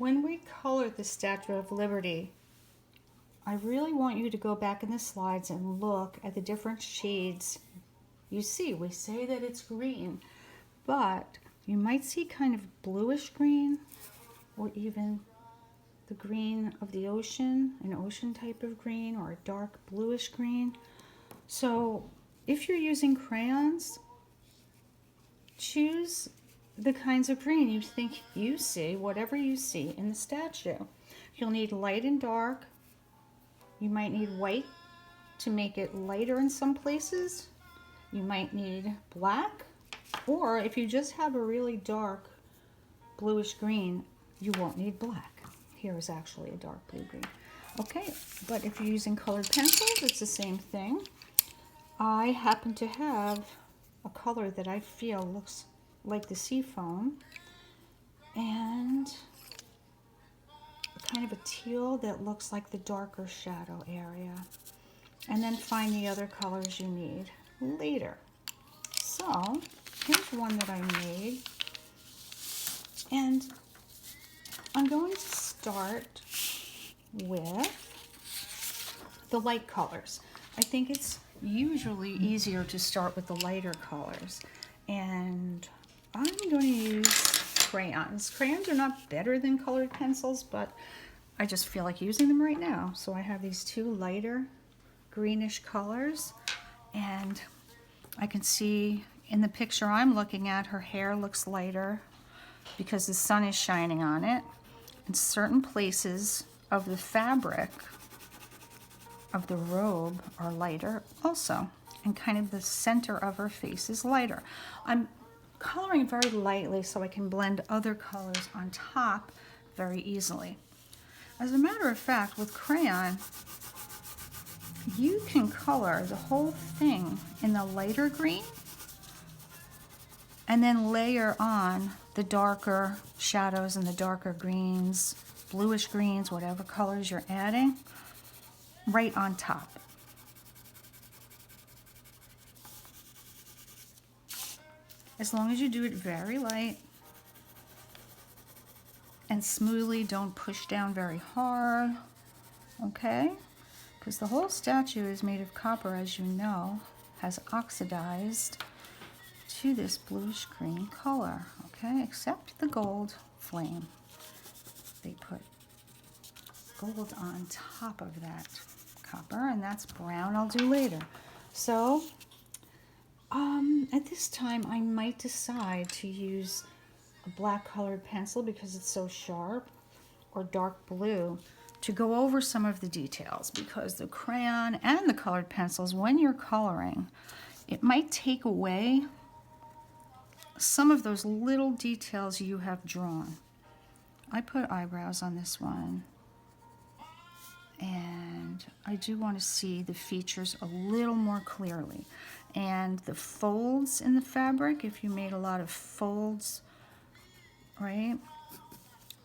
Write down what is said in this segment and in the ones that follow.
when we color the Statue of Liberty, I really want you to go back in the slides and look at the different shades you see. We say that it's green, but you might see kind of bluish green, or even the green of the ocean, an ocean type of green, or a dark bluish green. So if you're using crayons, choose the kinds of green you think you see, whatever you see in the statue. You'll need light and dark. You might need white to make it lighter in some places. You might need black, or if you just have a really dark bluish green, you won't need black. Here is actually a dark blue green. Okay, but if you're using colored pencils, it's the same thing. I happen to have a color that I feel looks like the sea foam, and kind of a teal that looks like the darker shadow area, and then find the other colors you need later. So here's one that I made, and I'm going to start with the light colors. I think it's usually easier to start with the lighter colors, and I'm going to use crayons. Crayons are not better than colored pencils, but I just feel like using them right now. So I have these two lighter greenish colors, and I can see in the picture I'm looking at, her hair looks lighter because the sun is shining on it. And certain places of the fabric of the robe are lighter also, and kind of the center of her face is lighter. I'm coloring very lightly so I can blend other colors on top very easily. As a matter of fact, with crayon, you can color the whole thing in the lighter green and then layer on the darker shadows and the darker greens, bluish greens, whatever colors you're adding, right on top. As long as you do it very light and smoothly, don't push down very hard, okay? Because the whole statue is made of copper, as you know, has oxidized to this bluish green color, okay? Except the gold flame. They put gold on top of that copper, and that's brown I'll do later. So at this time I might decide to use a black colored pencil because it's so sharp, or dark blue, to go over some of the details, because the crayon and the colored pencils, when you're coloring, it might take away some of those little details you have drawn. I put eyebrows on this one, and I do want to see the features a little more clearly. And the folds in the fabric, if you made a lot of folds, right,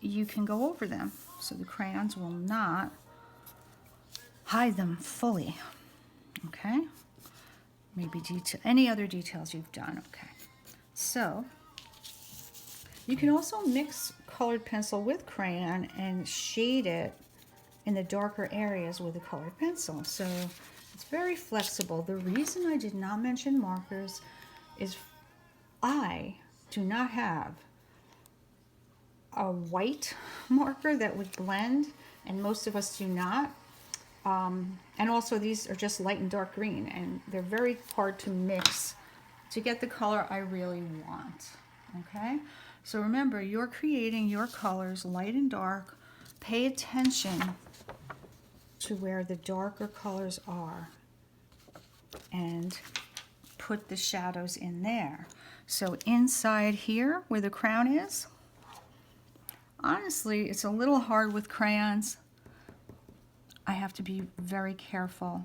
you can go over them, so the crayons will not hide them fully, okay? Maybe any other details you've done, okay. So you can also mix colored pencil with crayon and shade it in the darker areas with a colored pencil. So it's very flexible. The reason I did not mention markers is I do not have a white marker that would blend, and most of us do not. And also these are just light and dark green, and they're very hard to mix to get the color I really want, okay? So remember, you're creating your colors light and dark. Pay attention to where the darker colors are and put the shadows in there. So inside here where the crown is, honestly, it's a little hard with crayons. I have to be very careful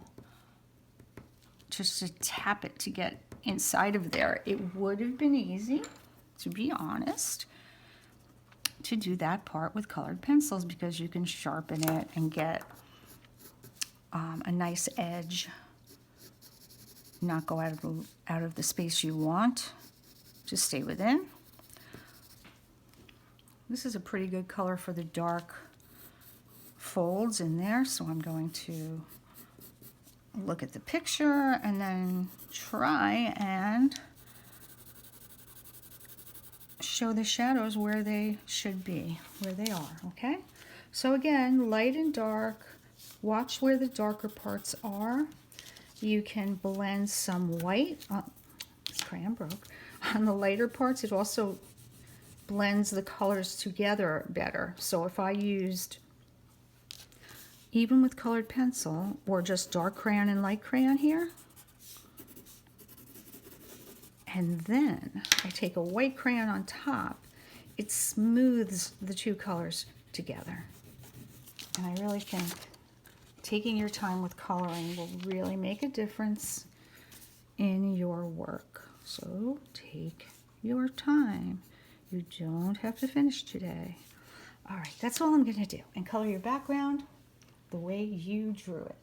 just to tap it to get inside of there. It would have been easy, to be honest, to do that part with colored pencils, because you can sharpen it and get a nice edge, not go out of the space you want, just stay within. This is a pretty good color for the dark folds in there, so I'm going to look at the picture and then try and show the shadows where they should be, where they are, okay? So again, light and dark, watch where the darker parts are. You can blend some white, this crayon broke, on the lighter parts. It also blends the colors together better. So if I used, even with colored pencil, or just dark crayon and light crayon here, and then I take a white crayon on top, it smooths the two colors together. And I really think taking your time with coloring will really make a difference in your work. So take your time. You don't have to finish today. All right, that's all I'm going to do. And color your background the way you drew it.